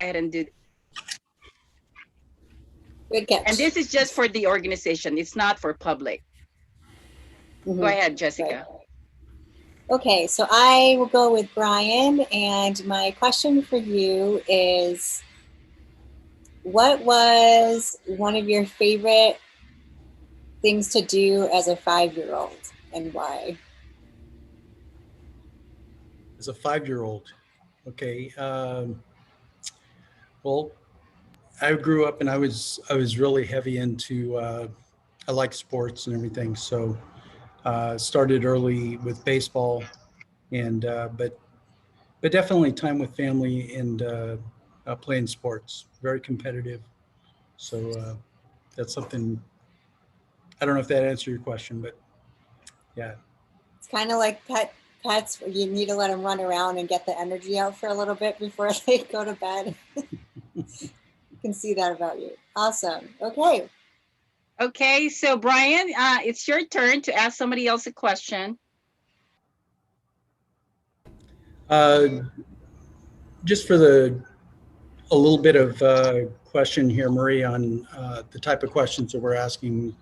ahead and do. Good catch. And this is just for the organization. It's not for public. Go ahead, Jessica. Right. Okay, so I will go with Brian, and my question for you is, what was one of your favorite things to do as a 5-year-old, and why? As a 5-year-old, okay. Well, I grew up and I was really heavy into. I like sports and everything, so started early with baseball, and but definitely time with family and playing sports. Very competitive, so that's something. I don't know if that answered your question, but yeah. It's kind of like pets, where you need to let them run around and get the energy out for a little bit before they go to bed. You can see that about you. Awesome. Okay. Okay, so Brian, it's your turn to ask somebody else a question. Just for a little bit of question here, Marie, on the type of questions that we're asking.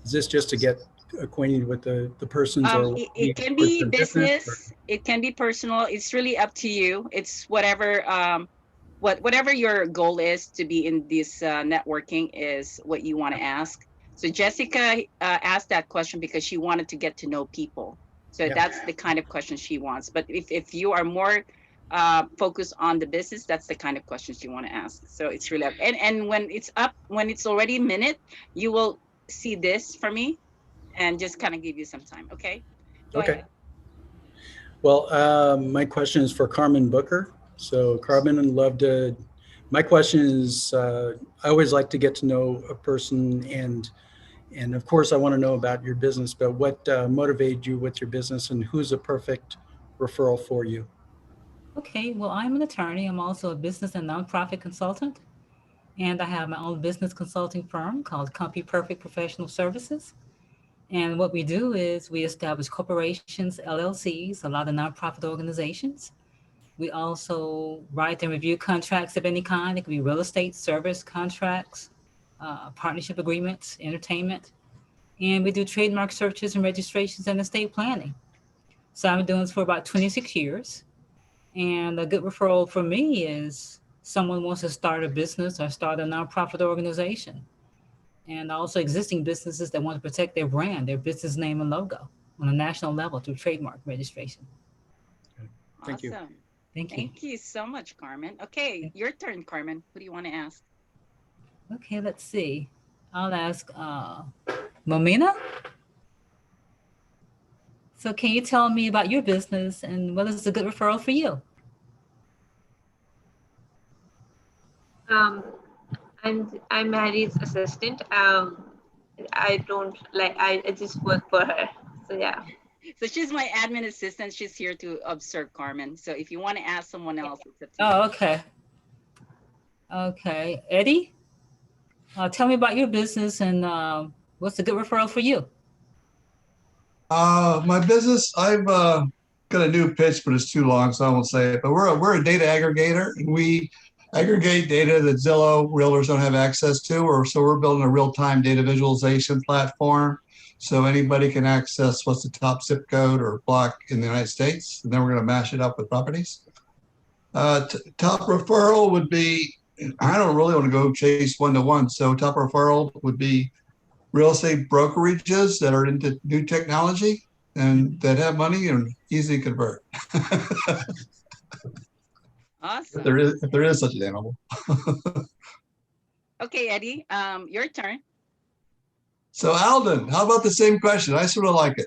Is this just to get acquainted with the persons, or it can be business, it can be personal. It's really up to you. It's whatever whatever your goal is to be in this networking is what you want to ask. So Jessica asked that question because she wanted to get to know people. So yeah, that's the kind of question she wants. But if you are more focused on the business, that's the kind of questions you want to ask. So it's really up. And when it's already a minute, you will see this for me and just kind of give you some time. Okay. Go ahead. Well, my question is for Carmen Booker. So Carmen, I'd love to. My question is, I always like to get to know a person, and of course, I want to know about your business. But what motivated you with your business, and who's a perfect referral for you? Okay, well, I'm an attorney. I'm also a business and nonprofit consultant, and I have my own business consulting firm called Compy Perfect Professional Services. And what we do is we establish corporations, LLCs, a lot of nonprofit organizations. We also write and review contracts of any kind. It could be real estate, service contracts, partnership agreements, entertainment. And we do trademark searches and registrations and estate planning. So I've been doing this for about 26 years. And a good referral for me is someone wants to start a business or start a nonprofit organization. And also existing businesses that want to protect their brand, their business name and logo on a national level through trademark registration. Thank you. Awesome. Thank you. Thank you so much, Carmen. Okay, your turn, Carmen. Who do you want to ask? Okay, let's see. I'll ask Momina. So can you tell me about your business and what is a good referral for you? I'm Mary's assistant. I don't like, I just work for her. So yeah. So she's my admin assistant. She's here to observe Carmen. So if you want to ask someone else, it's up to you. Oh, okay. Okay, Eddie, tell me about your business and what's a good referral for you? My business, I've got a new pitch, but it's too long, so I won't say it. But we're a data aggregator, and we aggregate data that Zillow realtors don't have access to, so we're building a real-time data visualization platform so anybody can access what's the top zip code or block in the United States, and then we're going to mash it up with properties. Top referral would be, I don't really want to go chase one-to-one, so top referral would be real estate brokerages that are into new technology and that have money and easily convert. Awesome. If there is such an animal. Okay, Eddie, your turn. So Alden, how about the same question? I sort of like it.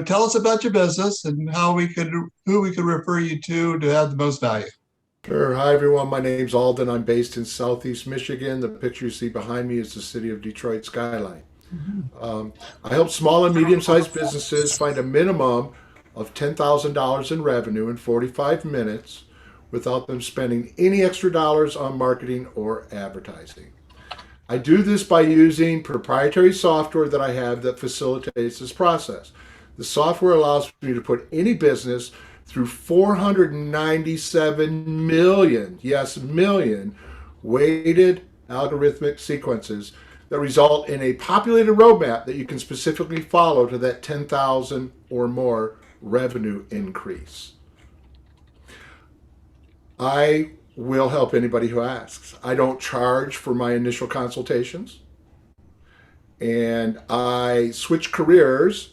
Tell us about your business and who we could refer you to have the most value. Sure. Hi, everyone. My name's Alden. I'm based in Southeast Michigan. The picture you see behind me is the city of Detroit skyline. I help small and medium-sized businesses find a minimum of $10,000 in revenue in 45 minutes without them spending any extra dollars on marketing or advertising. I do this by using proprietary software that I have that facilitates this process. The software allows me to put any business through 497 million, yes, million, weighted algorithmic sequences that result in a populated roadmap that you can specifically follow to that 10,000 or more revenue increase. I will help anybody who asks. I don't charge for my initial consultations. And I switched careers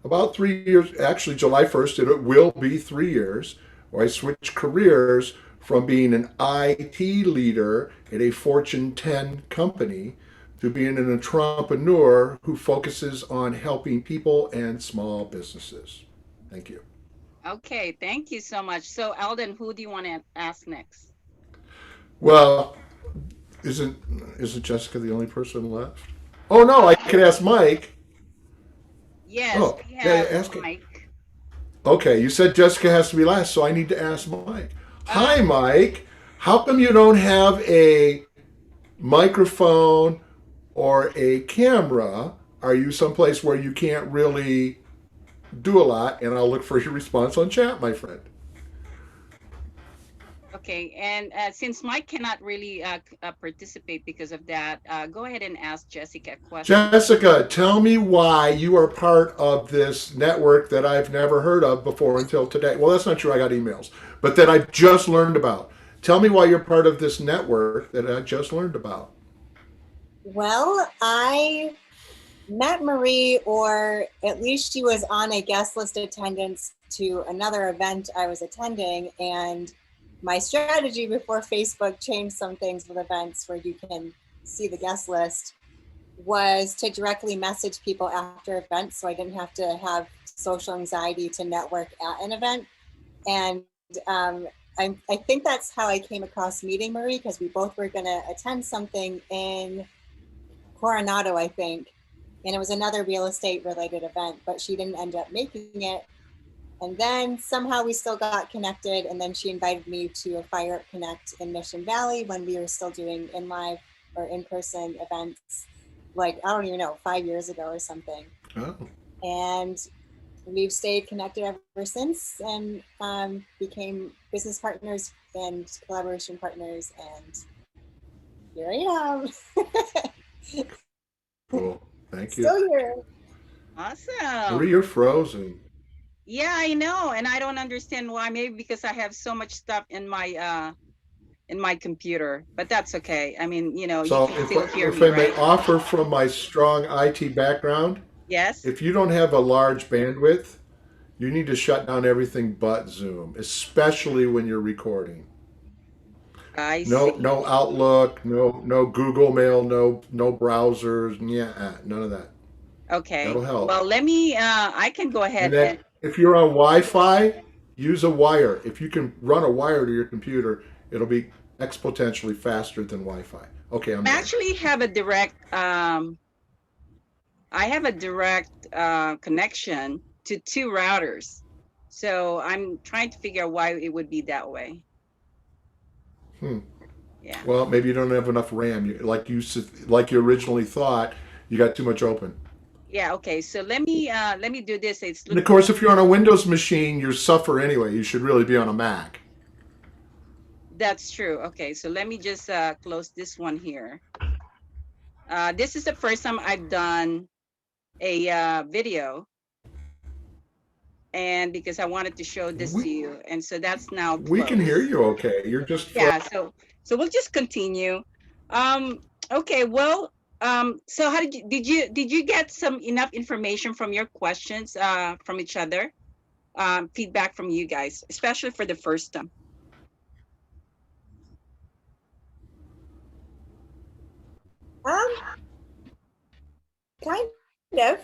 about 3 years, actually July 1st, it will be 3 years, where I switched careers from being an IT leader at a Fortune 10 company to being an entrepreneur who focuses on helping people and small businesses. Thank you. Okay, thank you so much. So Alden, who do you want to ask next? Well, isn't Jessica the only person left? Oh no, I could ask Mike. Yes, Oh, we yeah, have ask him. Mike. Okay, you said Jessica has to be last, so I need to ask Mike. Hi, Mike. How come you don't have a microphone or a camera? Are you someplace where you can't really do a lot? And I'll look for your response on chat, my friend. Okay, and since Mike cannot really participate because of that, go ahead and ask Jessica a question. Jessica, tell me why you are part of this network that I've never heard of before until today. Well, that's not true. I got emails, but that I've just learned about. Tell me why you're part of this network that I just learned about. Well, I met Marie, or at least she was on a guest list attendance to another event I was attending, and my strategy before Facebook changed some things with events where you can see the guest list was to directly message people after events, so I didn't have to have social anxiety to network at an event. And I think that's how I came across meeting Marie, because we both were going to attend something in Coronado, I think, and it was another real estate related event, but she didn't end up making it. And then somehow we still got connected, and then she invited me to a Fire Up Connect in Mission Valley when we were still doing in live or in-person events, like, I don't even know, 5 years ago or something. Oh. And we've stayed connected ever since, and became business partners and collaboration partners, and here I am. Cool. Thank you. Still here. Awesome. Marie, you're frozen. Yeah, I know, and I don't understand why. Maybe because I have so much stuff in my computer, but that's okay. I mean, you know, So you can still hear if me, I may right? offer from my strong IT background, Yes. if you don't have a large bandwidth, you need to shut down everything but Zoom, especially when you're recording. I No, see. no Outlook, no Google Mail, no browsers, yeah, none of that. Okay. That'll help. Well, let me. I can go ahead And then if you're on Wi-Fi, use a wire. If you can run a wire to your computer, it'll be exponentially faster than Wi-Fi. Okay, I'm I done. actually have a direct. I have a direct connection to 2 routers, so I'm trying to figure out why it would be that way. Yeah. Well, maybe you don't have enough RAM. Like you originally thought, you got too much open. Yeah. Okay. So let me do this. It's And of course, if you're on a Windows machine, you suffer anyway. You should really be on a Mac. That's true. Okay. So let me just close this one here. This is the first time I've done a video, and because I wanted to show this to you, and so that's now closed. We can hear you okay. You're just Yeah. So we'll just continue. Okay. Well. So how did you get some enough information from your questions from each other, feedback from you guys, especially for the first time? Kind of.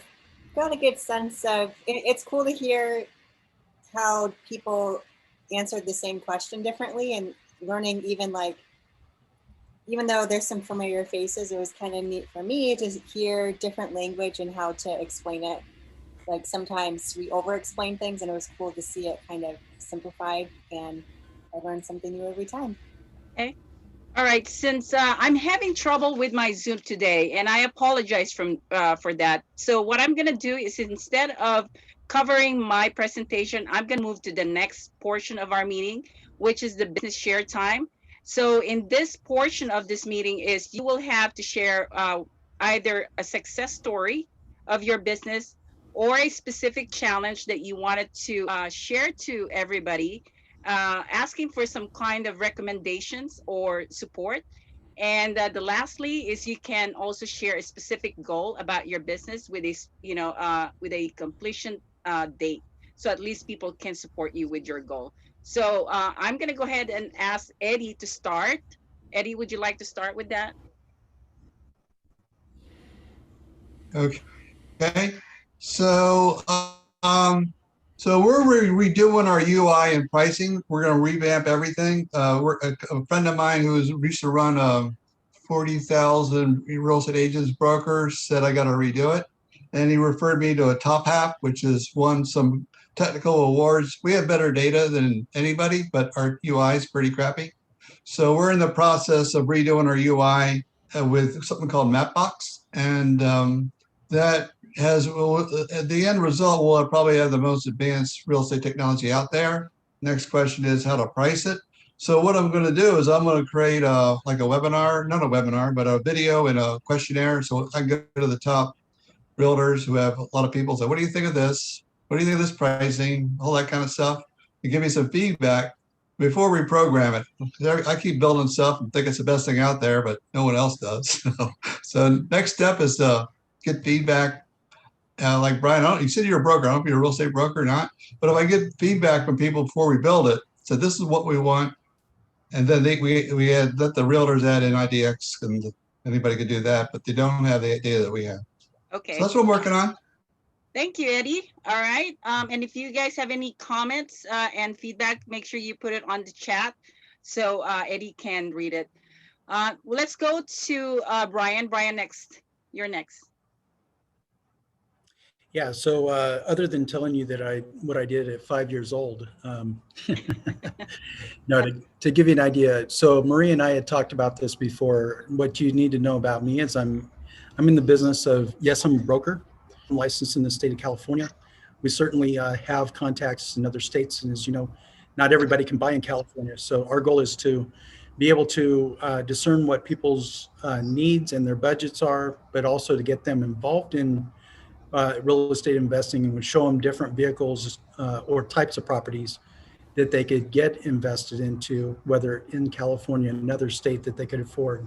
Got a good sense of, it's cool to hear how people answered the same question differently, and learning even though there's some familiar faces, it was kind of neat for me to hear different language and how to explain it. Like sometimes we over-explain things, and it was cool to see it kind of simplified, and I learned something new every time. Okay. All right. Since I'm having trouble with my Zoom today, and I apologize for that. So what I'm going to do is, instead of covering my presentation, I'm going to move to the next portion of our meeting, which is the business share time. So in this portion of this meeting is you will have to share either a success story of your business or a specific challenge that you wanted to share to everybody, asking for some kind of recommendations or support. And the lastly is you can also share a specific goal about your business with a, with a completion date. So at least people can support you with your goal. So I'm going to go ahead and ask Eddie to start. Eddie, would you like to start with that? Okay. So, so we're redoing our UI and pricing. We're going to revamp everything. A friend of mine who used to run 40,000 real estate agents brokers said I got to redo it. And he referred me to a Top Hat, which has won some technical awards. We have better data than anybody, but our UI is pretty crappy. So we're in the process of redoing our UI with something called Mapbox. And that has, the end result will probably have the most advanced real estate technology out there. Next question is how to price it. So what I'm going to do is I'm going to create like a webinar, not a webinar, but a video and a questionnaire. So I go to the top realtors who have a lot of people say, what do you think of this? What do you think of this pricing? All that kind of stuff. And give me some feedback before we program it. I keep building stuff and think it's the best thing out there, but no one else does. So next step is to get feedback. Like Brian, you said you're a broker. I don't know if you're a real estate broker or not, but if I get feedback from people before we build it, so this is what we want. And then we had let the realtors add in IDX, and anybody could do that, but they don't have the data that we have. Okay. So that's what I'm working on. Thank you, Eddie. All right. And if you guys have any comments and feedback, make sure you put it on the chat so Eddie can read it. Well, let's go to Brian. Brian, next. You're next. Yeah, so other than telling you that what I did at 5 years old, no, to give you an idea. So Marie and I had talked about this before. What you need to know about me is I'm in the business of, yes, I'm a broker. I'm licensed in the state of California. We certainly have contacts in other states. And as you know, not everybody can buy in California. So our goal is to be able to discern what people's needs and their budgets are, but also to get them involved in real estate investing, and would show them different vehicles or types of properties that they could get invested into, whether in California, another state that they could afford,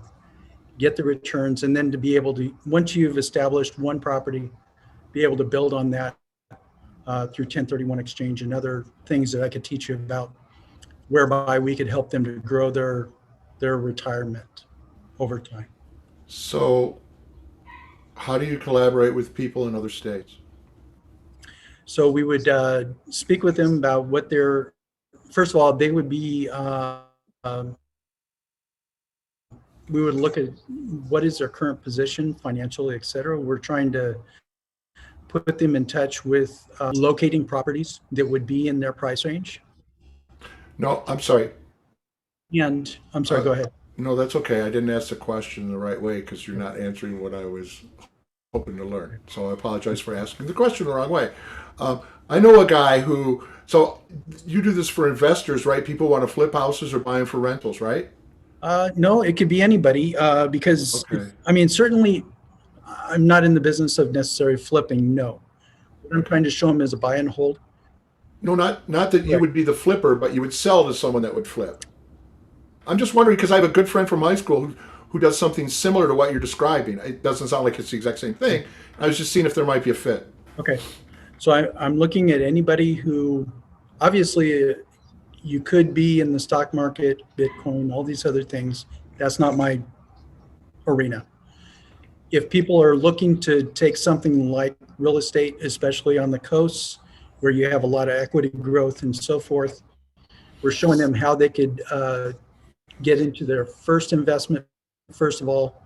get the returns, and then to be able to, once you've established one property, be able to build on that through 1031 exchange and other things that I could teach you about, whereby we could help them to grow their retirement over time. So how do you collaborate with people in other states? So we would speak with them about what their, first of all, they would be, we would look at what is their current position financially, et cetera. We're trying to put them in touch with locating properties that would be in their price range. No, I'm sorry. And I'm sorry, go ahead. No, that's okay. I didn't ask the question the right way because you're not answering what I was hoping to learn. So I apologize for asking the question the wrong way. I know a guy who, so you do this for investors, right? People want to flip houses or buy them for rentals, right? No, it could be anybody because, Okay. I mean, certainly I'm not in the business of necessarily flipping, no. What I'm trying to show them is a buy and hold. No, not that you would be the flipper, but you would sell to someone that would flip. I'm just wondering because I have a good friend from high school who does something similar to what you're describing. It doesn't sound like it's the exact same thing. I was just seeing if there might be a fit. Okay. So I'm looking at anybody who, obviously, you could be in the stock market, Bitcoin, all these other things. That's not my arena. If people are looking to take something like real estate, especially on the coasts where you have a lot of equity growth and so forth, we're showing them how they could get into their first investment. First of all,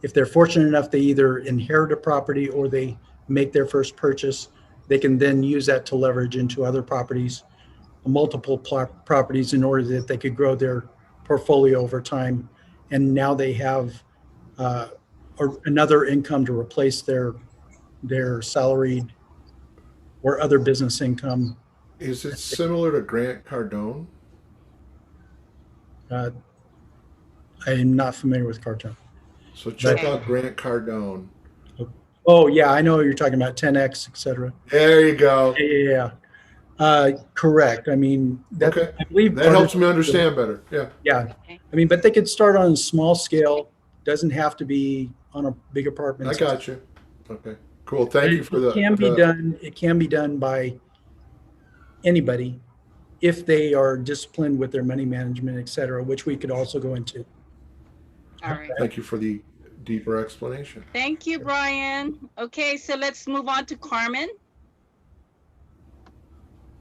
if they're fortunate enough, they either inherit a property or they make their first purchase, they can then use that to leverage into other properties, multiple properties, in order that they could grow their portfolio over time. And now they have another income to replace their salaried or other business income. Is it similar to Grant Cardone? Uh, I'm not familiar with Cardone. So check Okay. out Grant Cardone. Oh yeah, I know what you're talking about, 10x, etc. There you go. Yeah. Correct. I mean, that Okay. I believe That part helps of me understand better. Yeah. Yeah. Okay. I mean, but they could start on a small scale. Doesn't have to be on a big apartment. I got you. Okay. Cool. Thank you for It can be the done. It can be done by anybody if they are disciplined with their money management, et cetera, which we could also go into. All right. thank you for the deeper explanation. Thank you, Brian. Okay, so let's move on to Carmen.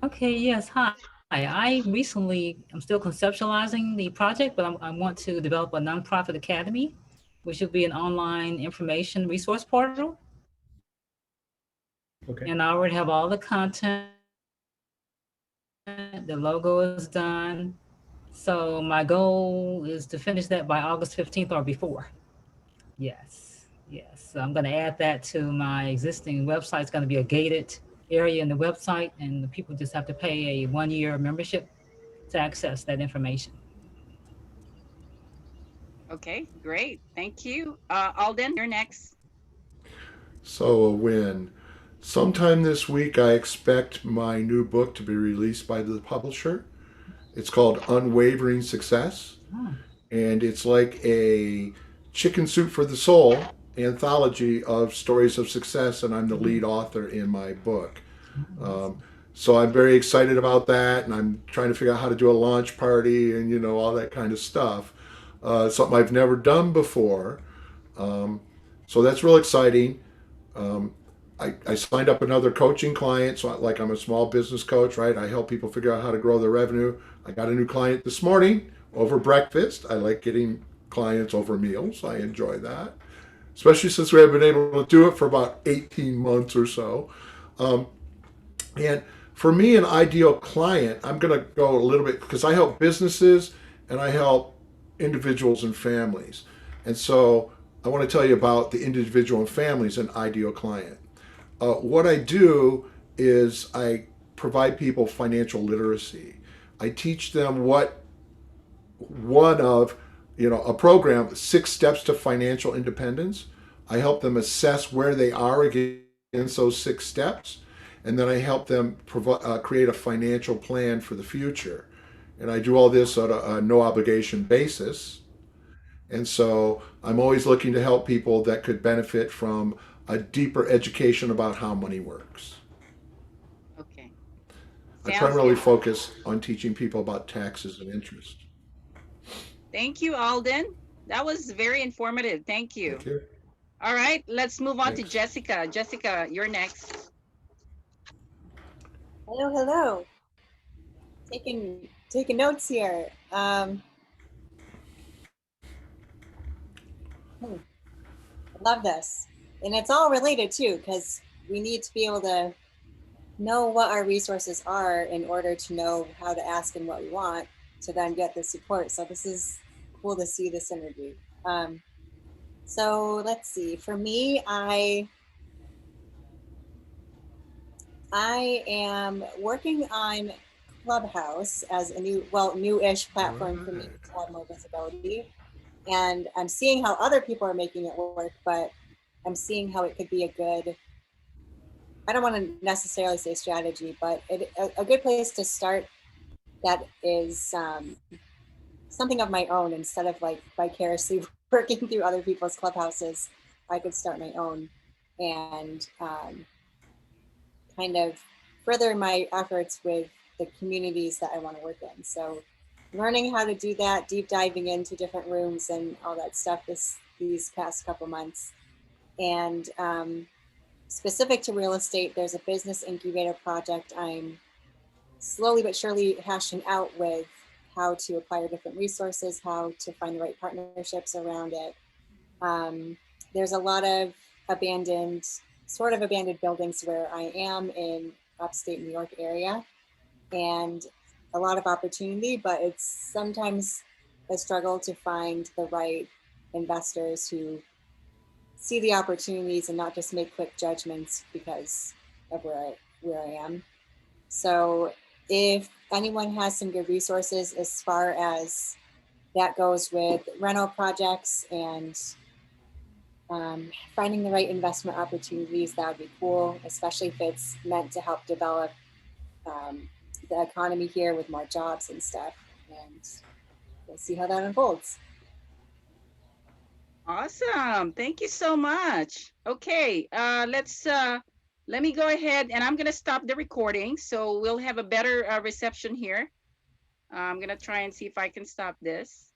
Okay, yes, hi. I recently, I'm still conceptualizing the project, but I want to develop a nonprofit academy, which will be an online information resource portal. Okay. And I already have all the content. The logo is done. So my goal is to finish that by August 15th or before. Yes, yes. So I'm going to add that to my existing website. It's going to be a gated area in the website, and the people just have to pay a 1-year membership to access that information. Okay, great. Thank you. Alden, you're next. So a win. Sometime this week, I expect my new book to be released by the publisher. It's called Unwavering Success, Oh, and it's like a chicken soup for the soul anthology of stories of success, and I'm the lead author in my book. So I'm very excited about that, and I'm trying to figure out how to do a launch party and all that kind of stuff. Something I've never done before. So that's real exciting. I signed up another coaching client, so like I'm a small business coach, right? I help people figure out how to grow their revenue. I got a new client this morning over breakfast. I like getting clients over meals. I enjoy that, especially since we have been able to do it for about 18 months or so. And for me, an ideal client, I'm going to go a little bit because I help businesses and I help individuals and families. And so I want to tell you about the individual and families an ideal client. What I do is I provide people financial literacy. I teach them a program, 6 Steps to Financial Independence. I help them assess where they are against those 6 steps. And then I help them create a financial plan for the future. And I do all this on a no obligation basis. And so I'm always looking to help people that could benefit from a deeper education about how money works. Okay. I Sounds primarily good. focus on teaching people about taxes and interest. Thank you, Alden. That was very informative. Thank you. Thank you. All right, let's move on to Thanks. Jessica. Jessica, you're next. Hello, hello. Taking notes here. Love this. And it's all related too, because we need to be able to know what our resources are in order to know how to ask and what we want to then get the support. So this is cool to see this synergy. So let's see. For me, I am working on Clubhouse as a new-ish platform for me to have more visibility. And I'm seeing how other people are making it work, but I'm seeing how it could be a good, I don't want to necessarily say strategy, but a good place to start that is something of my own instead of like vicariously working through other people's clubhouses. I could start my own and kind of further my efforts with the communities that I want to work in. So learning how to do that, deep diving into different rooms and all that stuff these past couple months. And specific to real estate, there's a business incubator project I'm slowly but surely hashing out with how to acquire different resources, how to find the right partnerships around it. There's a lot of abandoned buildings where I am in upstate New York area, and a lot of opportunity, but it's sometimes a struggle to find the right investors who see the opportunities and not just make quick judgments because of where where I am. So if anyone has some good resources as far as that goes with rental projects and finding the right investment opportunities, that would be cool, especially if it's meant to help develop the economy here with more jobs and stuff. And we'll see how that unfolds. Awesome. Thank you so much. Okay, let me go ahead and I'm gonna stop the recording so we'll have a better reception here. I'm gonna try and see if I can stop this.